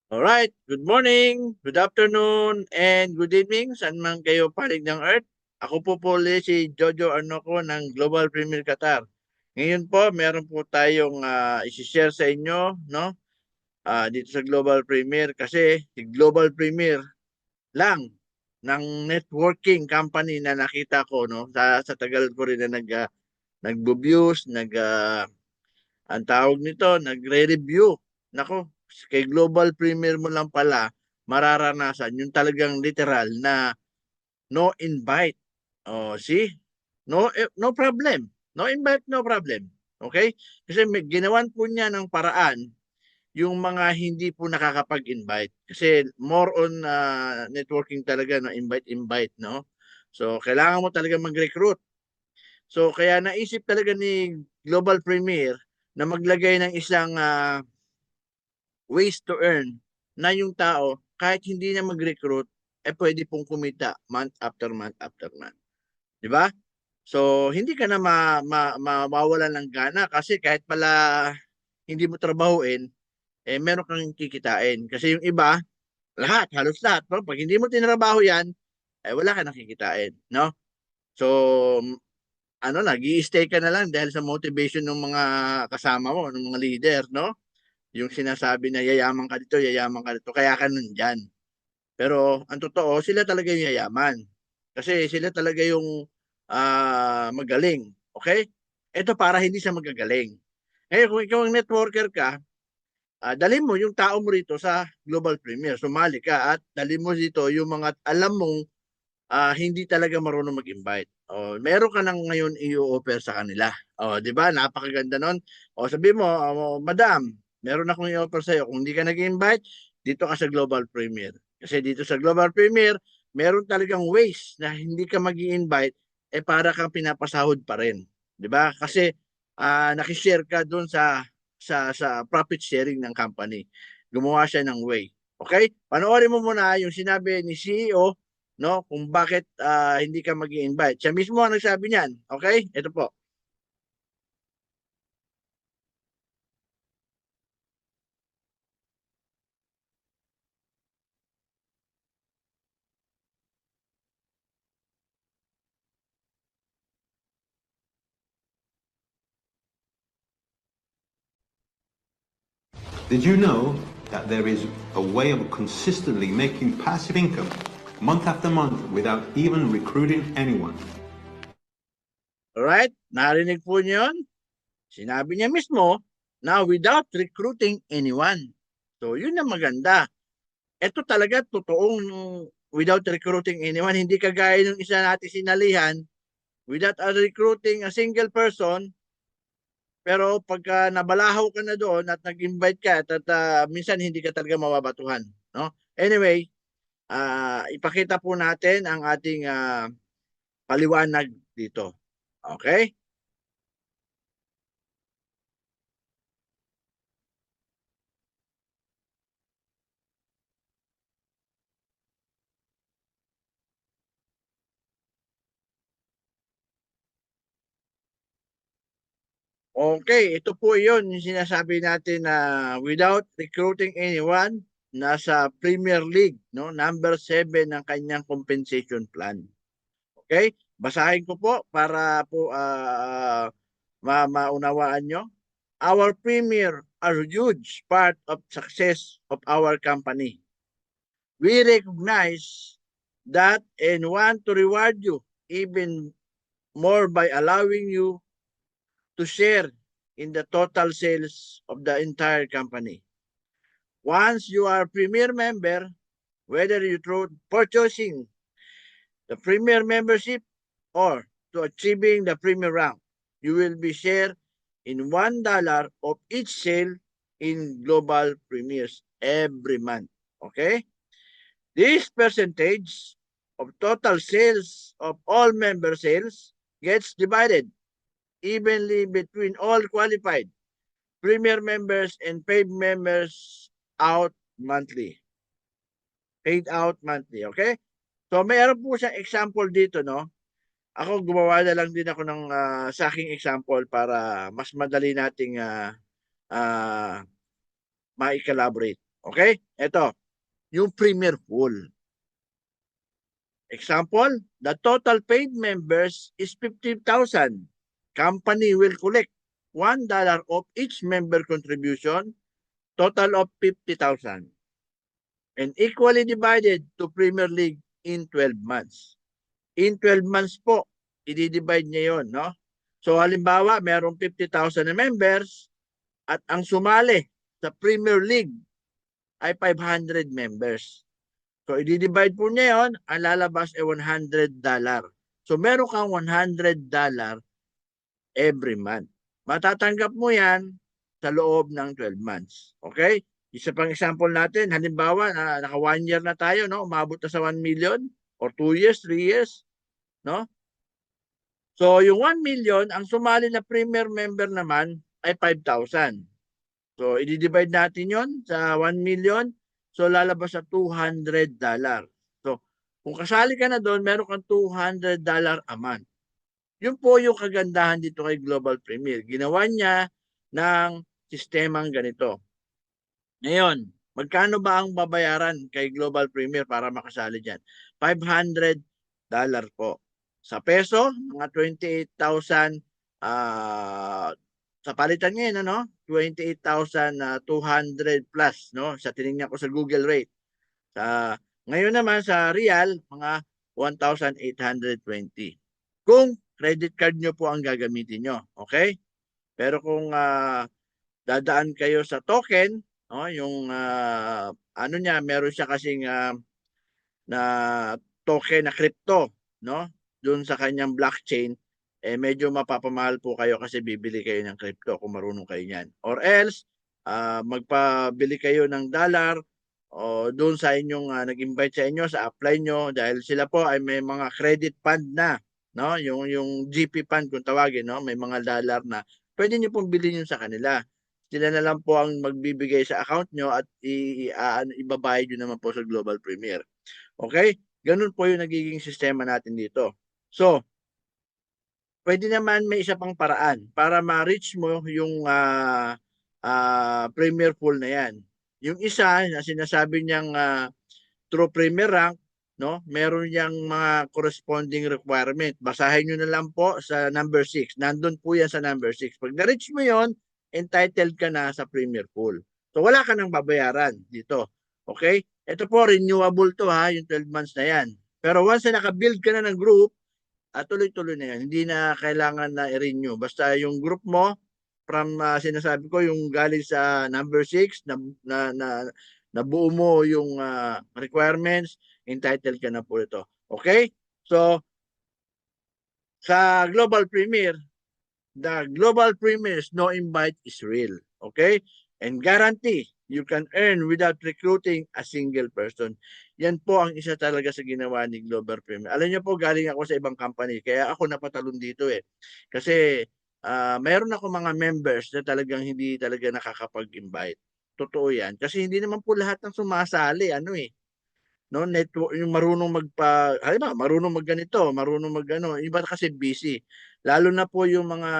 Alright, good morning, good afternoon, and good evening saan man kayo panig ng Earth. Ako po ulit si Jojo Arnoco ng Global Premier Qatar. Ngayon po, meron po tayong isi-share sa inyo, no? Dito sa Global Premier kasi si Global Premier lang ng networking company na nakita ko, no? Sa tagal ko rin na nagbo-views, ang tawag nito, nagre-review. Nako, kay Global Premier mo lang pala mararanasan yung talagang literal na no invite. Oh, see? No problem. No invite, no problem. Okay? Kasi may ginawan po niya ng paraan yung mga hindi po nakakapag-invite. Kasi more on networking talaga, no? Invite, no? So, kailangan mo talaga mag-recruit. So, kaya naisip talaga ni Global Premier na maglagay ng isang ways to earn na yung tao, kahit hindi na mag-recruit, pwede pong kumita month after month after month. Di ba? So, hindi ka na mawawalan ng gana kasi kahit pala hindi mo trabahuin, meron kang kikitain. Kasi yung iba, halos lahat. No? Pag hindi mo tinrabaho yan, wala ka nakikitain. No? So, nag-i-stay ka na lang dahil sa motivation ng mga kasama mo, ng mga leader, no? Yung sinasabi na yayaman ka dito, kaya ka nandyan. Pero ang totoo, sila talaga yung yayaman. Kasi sila talaga yung magaling. Okay? Ito para hindi siya magagaling. Ngayon, kung ikaw ang networker ka, dalhin mo yung tao mo rito sa Global Premier. Sumali ka at dalhin mo dito yung mga alam mong hindi talaga marunong mag-invite. Meron ka nang ngayon i-offer sa kanila. 'Di ba? Napakaganda nun. Sabi mo, Madam, meron akong i-offer sa iyo. Kung hindi ka nag-invite, dito ka sa Global Premier. Kasi dito sa Global Premier, meron talagang ways na hindi ka mag-invite para kang pinapasahod pa rin. 'Di ba? Kasi nakishare ka doon sa profit sharing ng company. Gumawa siya ng way. Okay? Panoorin mo muna yung sinabi ni CEO, no, kung bakit hindi ka mag-i-invite. Siya mismo ang nagsabi niyan. Okay? Ito po. Did you know that there is a way of consistently making passive income month after month without even recruiting anyone? Alright? Narinig po niyo yun? Sinabi niya mismo na without recruiting anyone. So, yun ang maganda. Ito talaga totoong without recruiting anyone. Hindi kagaya ng isa natin sinalihan, without recruiting a single person, pero pagka nabalahaw ka na doon at nag-invite ka at minsan hindi ka talaga mababatuhan. No? Anyway, ipakita po natin ang ating paliwanag dito. Okay? Okay, ito po yun yung sinasabi natin na without recruiting anyone, nasa Premier League, no? Number 7 ng kanyang compensation plan. Okay? Basahin ko po para po maunawaan nyo. Our Premier are huge part of success of our company. We recognize that and want to reward you even more by allowing you to share in the total sales of the entire company. Once you are premier member, whether you through purchasing the premier membership or to achieving the premier rank, you will be shared in $1 of each sale in global premiers every month. Okay? This percentage of total sales of all member sales gets divided evenly between all qualified premier members and paid members out monthly. Paid out monthly, okay? So mayroon po siyang example dito, no? Ako gumawa na lang din ako ng sa aking example para mas madali nating ma-collaborate. Okay? Ito, yung Premier Pool. Example, the total paid members is 50,000. Company will collect $1 of each member contribution, total of 50,000. And equally divided to Premier League in 12 months. In 12 months po, i-divide niya yun, no? So halimbawa, merong 50,000 na members at ang sumali sa Premier League ay 500 members. So i-divide po niya yun, ang lalabas ay $100. So meron kang $100 every month. Matatanggap mo yan sa loob ng 12 months. Okay? Isa pang example natin, halimbawa, naka 1 year na tayo, no? Umabot na sa 1 million or 2 years, 3 years, no? So, yung 1 million, ang sumali na premier member naman ay 5,000. So, i-divide natin yon sa 1 million. So, lalabas sa $200. So, kung kasali ka na doon, meron kang $200 a month. Yun po yung kagandahan dito kay Global Premier. Ginawa niya ng sistemang ganito. Ngayon, magkano ba ang babayaran kay Global Premier para makasali dyan? $500 po. Sa peso, mga 28,000 sa palitan ngayon, ano? 28,200 plus, no? Sa tinignan ko sa Google rate. Ngayon naman sa real, mga 1,820. Kung credit card nyo po ang gagamitin nyo. Okay? Pero kung dadaan kayo sa token, no, yung ano niya, meron siya kasing na token na crypto, no? Doon sa kanyang blockchain, medyo mapapamahal po kayo kasi bibili kayo ng crypto kung marunong kayo niyan. Or else, magpabili kayo ng dollar o doon sa inyong nag-invite sa inyo, sa apply nyo, dahil sila po ay may mga credit fund na, no? Yung GP fund kung tawagin, no? May mga dollar na pwede nyo pong bilhin yun sa kanila. Sila na lang po ang magbibigay sa account nyo at ibabayad nyo naman po sa Global Premier. Okay? Ganun po yung nagiging sistema natin dito. So, pwede naman may isa pang paraan para ma-reach mo yung Premier Pool na yan. Yung isa na sinasabi niyang true Premier rank, no? Meron niyang mga corresponding requirement. Basahin nyo na lang po sa number 6. Nandun po yan sa number 6. Pag na-reach mo yon, entitled ka na sa Premier Pool. So wala ka nang babayaran dito. Okay? Ito po, renewable to ha, yung 12 months na yan. Pero once na naka-build ka na ng group, tuloy-tuloy na yan. Hindi na kailangan na i-renew. Basta yung group mo, from sinasabi ko, yung galing sa number 6, nabuo mo yung requirements, entitled ka na po ito. Okay? So, sa Global Premier, the Global Premier's no invite is real. Okay? And guarantee you can earn without recruiting a single person. Yan po ang isa talaga sa ginawa ni Global Premier. Alam niyo po, galing ako sa ibang company, kaya ako napatalon dito eh. Kasi mayroon ako mga members na talagang hindi talaga nakakapag-invite. Totoo yan. Kasi hindi naman po lahat ng sumasali, ano eh, no, network yung marunong halimbawa marunong magganito, marunong magano, iba kasi busy. Lalo na po yung mga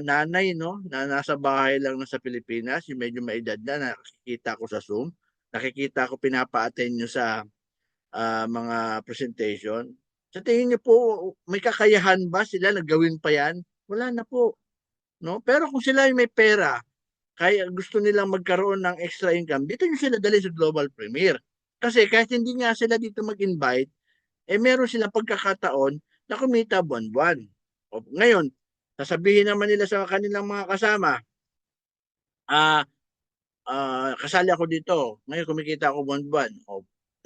nanay, no, na nasa bahay lang na sa Pilipinas, yung medyo may edad na, nakikita ko sa Zoom, nakikita ko pinapa-attend nyo sa mga presentation. Sa tingin niyo po, may kakayahan ba sila na gawin pa yan? Wala na po, no? Pero kung sila yung may pera, kaya gusto nilang magkaroon ng extra income, dito nyo sila dali sa Global Premier. Kasi kahit hindi nga sila dito mag-invite, meron silang pagkakataon na kumita buwan-buwan. Ngayon, sasabihin naman nila sa kanilang mga kasama, kasali ako dito, ngayon kumikita ako buwan-buwan.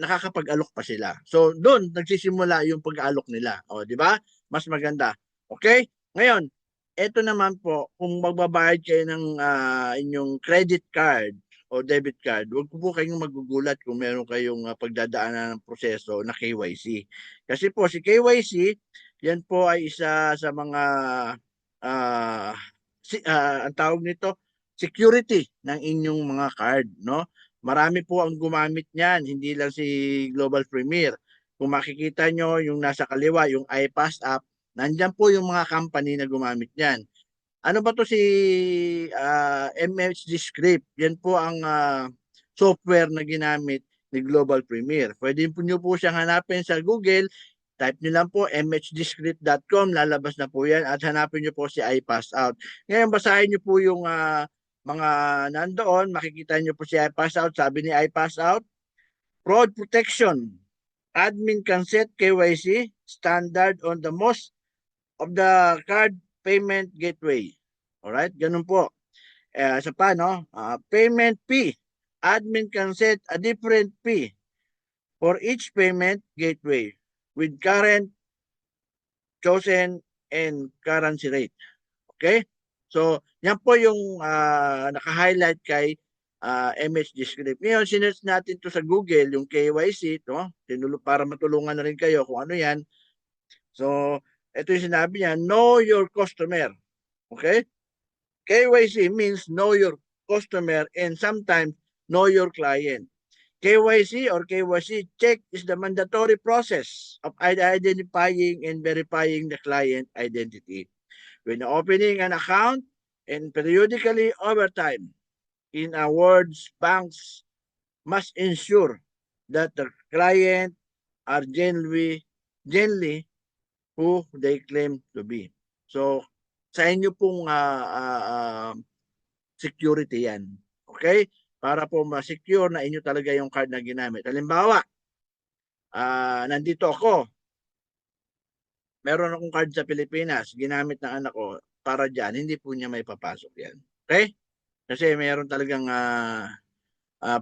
Nakakapag-alok pa sila. So, doon nagsisimula yung pag-alok nila. Di ba? Mas maganda. Okay? Ngayon, eto naman po, kung magbabayad kayo ng inyong credit card o debit card, huwag po kayong magugulat kung meron kayong pagdadaanan ng proseso na KYC. Kasi po si KYC, yan po ay isa sa mga ang tawag nito, security ng inyong mga card, no? Marami po ang gumamit niyan, hindi lang si Global Premier. Kung makikita nyo yung nasa kaliwa, yung iPass app, nandyan po yung mga company na gumamit niyan. Ano ba to si MHD Script? Yan po ang software na ginamit ni Global Premier. Pwede po nyo po siyang hanapin sa Google. Type nyo lang po mhdiscrete.com, lalabas na po yan at hanapin nyo po si iPassout. Ngayon, basahin nyo po yung mga nandoon, makikita nyo po si iPassout. Sabi ni iPassout, fraud protection, admin can set KYC standard on the most of the card payment gateway. Alright, ganun po. Sa paano, payment fee, admin can set a different fee for each payment gateway with current chosen and currency rate. Okay? So, yan po yung naka-highlight kay MHD script. Ngayon, sinerch natin to sa Google, yung KYC, no? Para matulungan na rin kayo kung ano yan. So, ito yung sinabi niya, know your customer. Okay? KYC means know your customer and sometimes know your client. KYC or KYC check is the mandatory process of identifying and verifying the client identity. When opening an account and periodically over time, in other words, banks must ensure that the client are genuinely who they claim to be. So, sa inyo pong security yan. Okay? Para po ma-secure na inyo talaga yung card na ginamit. Halimbawa, nandito ako, meron akong card sa Pilipinas, ginamit ng anak ko para dyan, hindi po niya may papasok yan. Okay? Kasi meron talagang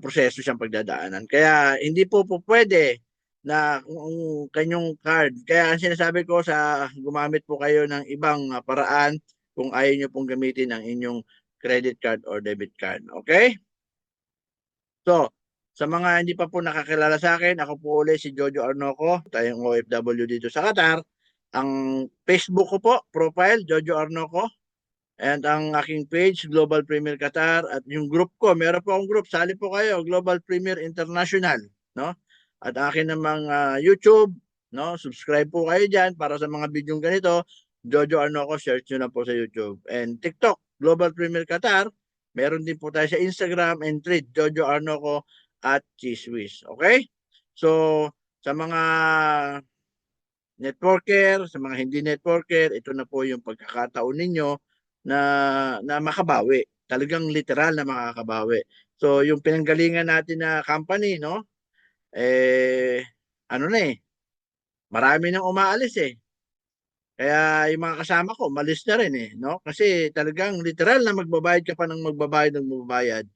proseso siyang pagdadaanan. Kaya hindi po pwede na kung kanyang card. Kaya ang sinasabi ko sa gumamit po kayo ng ibang paraan kung ayaw nyo pong gamitin ang inyong credit card or debit card. Okay? So, sa mga hindi pa po nakakilala sa akin, ako po ulit si Jojo Arnoco, tayong OFW dito sa Qatar. Ang Facebook ko po, profile, Jojo Arnoco. And ang aking page, Global Premier Qatar. At yung group ko, meron po akong group, sali po kayo, Global Premier International. No? At akin namang YouTube, no? Subscribe po kayo dyan para sa mga video ganito. Jojo Arnoco, search nyo na po sa YouTube. And TikTok, Global Premier Qatar. Meron din po tayo sa Instagram and Thread, Jojo Arnoco at Chiswiz. Okay? So, sa mga networker, sa mga hindi networker, ito na po yung pagkakataon ninyo na makabawi. Talagang literal na makakabawi. So, yung pinanggalingan natin na company, no? Ano na marami nang umaalis Kaya yung mga kasama ko, malis na rin no? Kasi talagang literal na magbabayad ka pa ng magbabayad,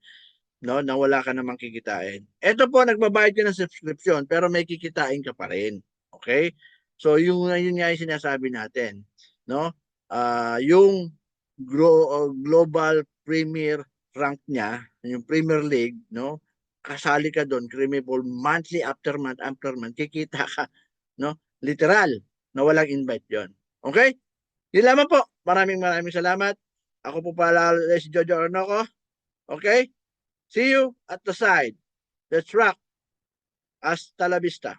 no? Na wala ka namang kikitain. Ito po, nagbabayad ka ng subscription, pero may kikitain ka pa rin. Okay? So, yun nga yung sinasabi natin, no? Yung Global Premier rank niya, yung Premier League, no? Kasali ka doon, claimable monthly after month, kikita ka, no? Literal, na walang invite yon. Okay? Yun lamang po. Maraming salamat. Ako po pala si Jojo Arnoco. Okay? See you at the side. Let's rock. Hasta la vista.